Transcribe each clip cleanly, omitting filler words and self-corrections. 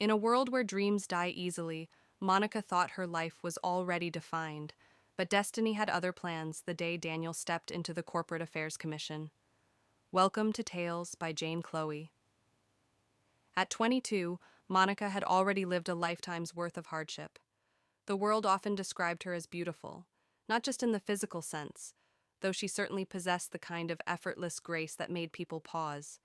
In a world where dreams die easily, Monica thought her life was already defined, but destiny had other plans the day Daniel stepped into the Corporate Affairs Commission. Welcome to Tales by Jane Chloe. At 22, Monica had already lived a lifetime's worth of hardship. The world often described her as beautiful, not just in the physical sense, though she certainly possessed the kind of effortless grace that made people pause,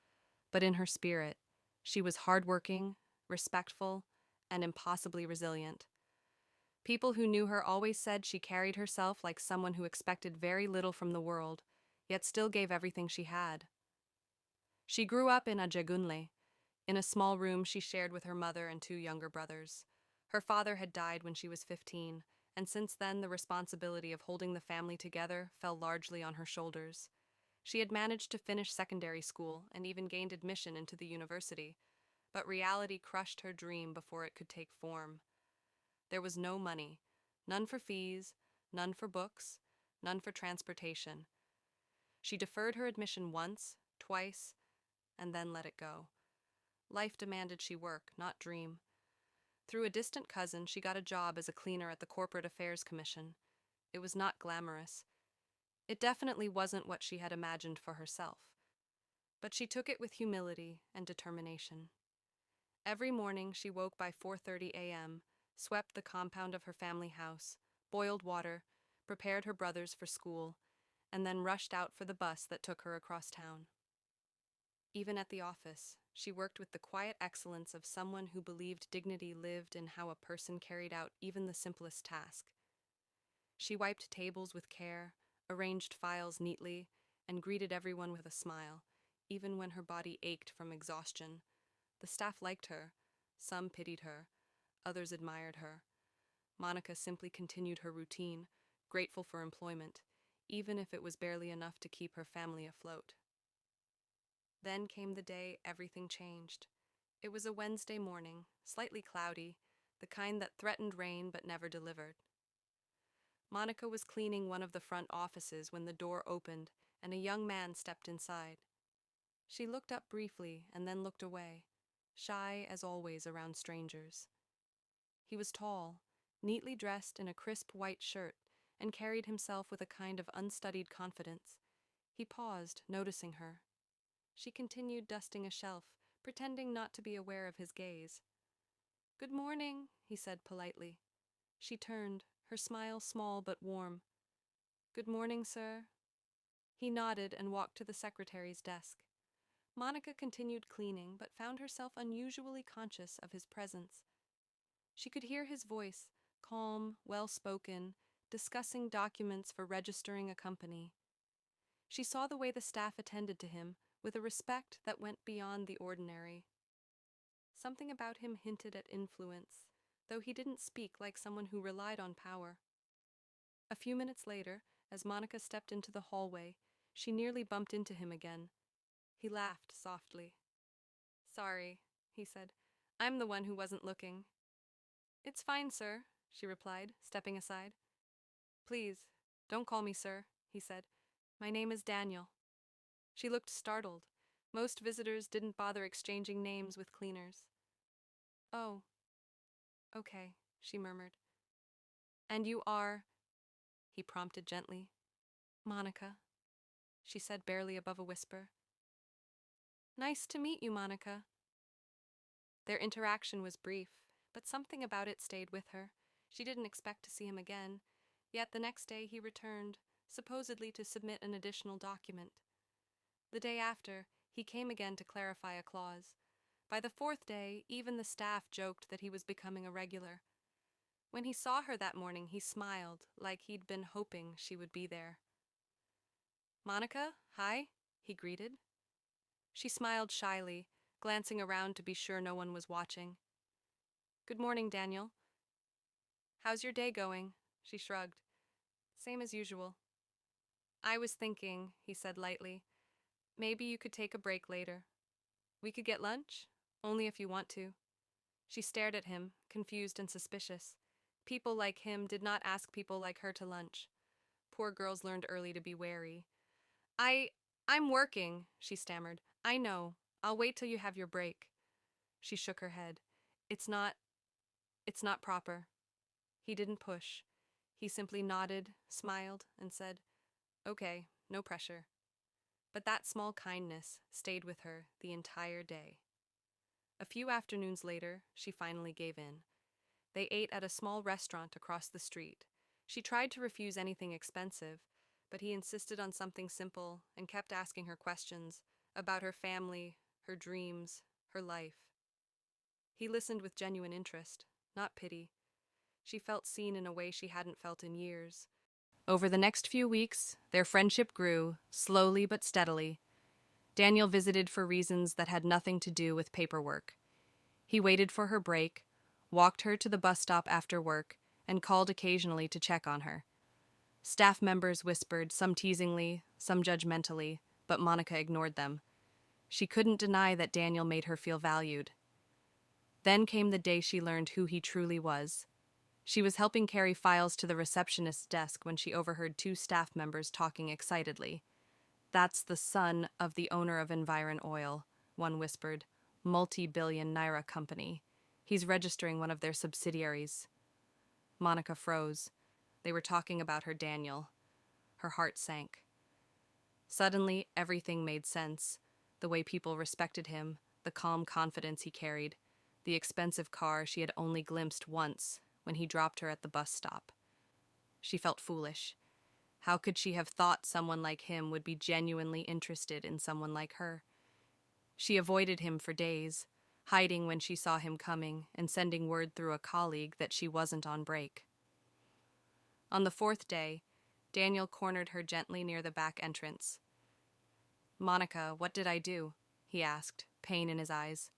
but in her spirit. She was hardworking, respectful, and impossibly resilient. People who knew her always said she carried herself like someone who expected very little from the world, yet still gave everything she had. She grew up in Ajagunle, in a small room she shared with her mother and two younger brothers. Her father had died when she was 15, and since then the responsibility of holding the family together fell largely on her shoulders. She had managed to finish secondary school and even gained admission into the university, but reality crushed her dream before it could take form. There was no money, none for fees, none for books, none for transportation. She deferred her admission once, twice, and then let it go. Life demanded she work, not dream. Through a distant cousin, she got a job as a cleaner at the Corporate Affairs Commission. It was not glamorous. It definitely wasn't what she had imagined for herself. But she took it with humility and determination. Every morning she woke by 4:30 a.m., swept the compound of her family house, boiled water, prepared her brothers for school, and then rushed out for the bus that took her across town. Even at the office, she worked with the quiet excellence of someone who believed dignity lived in how a person carried out even the simplest task. She wiped tables with care, arranged files neatly, and greeted everyone with a smile, even when her body ached from exhaustion. The staff liked her. Some pitied her. Others admired her. Monica simply continued her routine, grateful for employment, even if it was barely enough to keep her family afloat. Then came the day everything changed. It was a Wednesday morning, slightly cloudy, the kind that threatened rain but never delivered. Monica was cleaning one of the front offices when the door opened and a young man stepped inside. She looked up briefly and then looked away, shy as always around strangers. He was tall, neatly dressed in a crisp white shirt, and carried himself with a kind of unstudied confidence. He paused, noticing her. She continued dusting a shelf, pretending not to be aware of his gaze. "Good morning," he said politely. She turned, her smile small but warm. "Good morning, sir." He nodded and walked to the secretary's desk. Monica continued cleaning, but found herself unusually conscious of his presence. She could hear his voice, calm, well-spoken, discussing documents for registering a company. She saw the way the staff attended to him, with a respect that went beyond the ordinary. Something about him hinted at influence, though he didn't speak like someone who relied on power. A few minutes later, as Monica stepped into the hallway, she nearly bumped into him again. He laughed softly. "Sorry," he said. "I'm the one who wasn't looking." "It's fine, sir," she replied, stepping aside. "Please, don't call me sir," he said. "My name is Daniel." She looked startled. Most visitors didn't bother exchanging names with cleaners. "Oh, okay," she murmured. "And you are—" he prompted gently. "Monica," she said barely above a whisper. "Nice to meet you, Monica." Their interaction was brief, but something about it stayed with her. She didn't expect to see him again, yet the next day he returned, supposedly to submit an additional document. The day after, he came again to clarify a clause. By the fourth day, even the staff joked that he was becoming a regular. When he saw her that morning, he smiled, like he'd been hoping she would be there. "Monica, hi," he greeted. She smiled shyly, glancing around to be sure no one was watching. "Good morning, Daniel." "How's your day going?" She shrugged. "Same as usual." "I was thinking," he said lightly, "maybe you could take a break later. We could get lunch? Only if you want to." She stared at him, confused and suspicious. People like him did not ask people like her to lunch. Poor girls learned early to be wary. I, I'm working," she stammered. "I know. I'll wait till you have your break." She shook her head. It's not, it's not proper. He didn't push. He simply nodded, smiled, and said, "Okay, no pressure." But that small kindness stayed with her the entire day. A few afternoons later, she finally gave in. They ate at a small restaurant across the street. She tried to refuse anything expensive, but he insisted on something simple and kept asking her questions about her family, her dreams, her life. He listened with genuine interest, not pity. She felt seen in a way she hadn't felt in years. Over the next few weeks, their friendship grew, slowly but steadily. Daniel visited for reasons that had nothing to do with paperwork. He waited for her break, walked her to the bus stop after work, and called occasionally to check on her. Staff members whispered, some teasingly, some judgmentally, but Monica ignored them. She couldn't deny that Daniel made her feel valued. Then came the day she learned who he truly was. She was helping carry files to the receptionist's desk when she overheard two staff members talking excitedly. "That's the son of the owner of Environ Oil," one whispered. "Multi-billion naira company. He's registering one of their subsidiaries." Monica froze. They were talking about her Daniel. Her heart sank. Suddenly, everything made sense. The way people respected him, the calm confidence he carried, the expensive car she had only glimpsed once when he dropped her at the bus stop. She felt foolish. How could she have thought someone like him would be genuinely interested in someone like her? She avoided him for days, hiding when she saw him coming and sending word through a colleague that she wasn't on break. On the fourth day, Daniel cornered her gently near the back entrance. "Monica, what did I do?" he asked, pain in his eyes.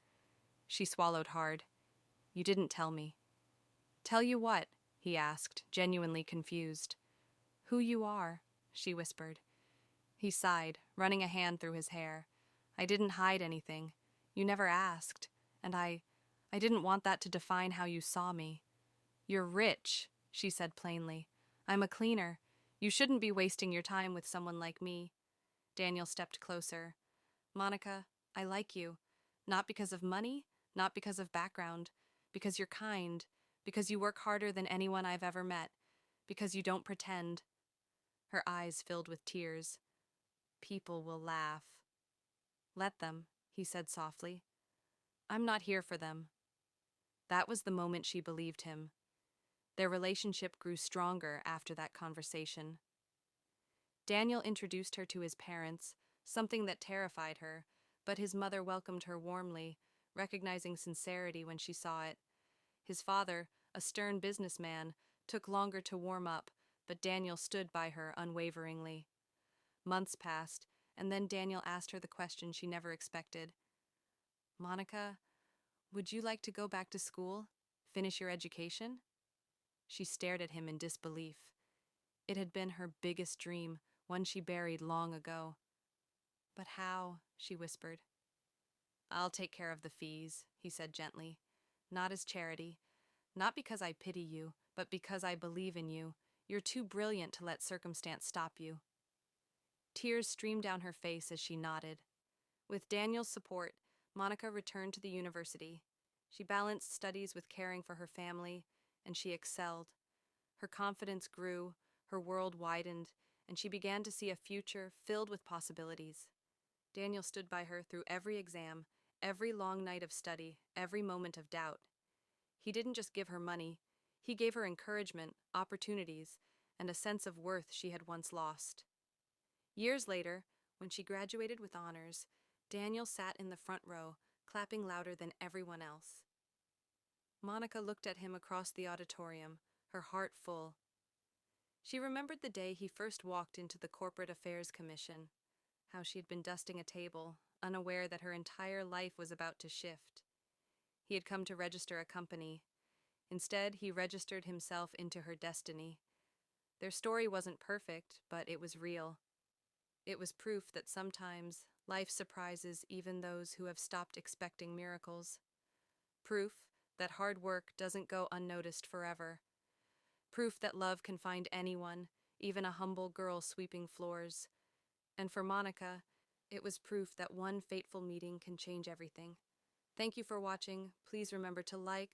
She swallowed hard. "You didn't tell me." "Tell you what?" he asked, genuinely confused. "Who you are," she whispered. He sighed, running a hand through his hair. "I didn't hide anything. You never asked. And I didn't want that to define how you saw me." "You're rich," she said plainly. "I'm a cleaner. You shouldn't be wasting your time with someone like me." Daniel stepped closer. "Monica, I like you. Not because of money, not because of background. Because you're kind. Because you work harder than anyone I've ever met. Because you don't pretend." Her eyes filled with tears. "People will laugh." "Let them," he said softly. "I'm not here for them." That was the moment she believed him. Their relationship grew stronger after that conversation. Daniel introduced her to his parents, something that terrified her, but his mother welcomed her warmly, recognizing sincerity when she saw it. His father, a stern businessman, took longer to warm up, but Daniel stood by her unwaveringly. Months passed, and then Daniel asked her the question she never expected. "Monica, would you like to go back to school? Finish your education?" She stared at him in disbelief. It had been her biggest dream, one she buried long ago. "But how?" she whispered. "I'll take care of the fees," he said gently. "Not as charity. Not because I pity you, but because I believe in you. You're too brilliant to let circumstance stop you." Tears streamed down her face as she nodded. With Daniel's support, Monica returned to the university. She balanced studies with caring for her family, and she excelled. Her confidence grew, her world widened, and she began to see a future filled with possibilities. Daniel stood by her through every exam, every long night of study, every moment of doubt. He didn't just give her money, he gave her encouragement, opportunities, and a sense of worth she had once lost. Years later, when she graduated with honors, Daniel sat in the front row, clapping louder than everyone else. Monica looked at him across the auditorium, her heart full. She remembered the day he first walked into the Corporate Affairs Commission, how she had been dusting a table, unaware that her entire life was about to shift. He had come to register a company. Instead, he registered himself into her destiny. Their story wasn't perfect, but it was real. It was proof that sometimes life surprises even those who have stopped expecting miracles. Proof that hard work doesn't go unnoticed forever. Proof that love can find anyone, even a humble girl sweeping floors. And for Monica, it was proof that one fateful meeting can change everything. Thank you for watching. Please remember to like,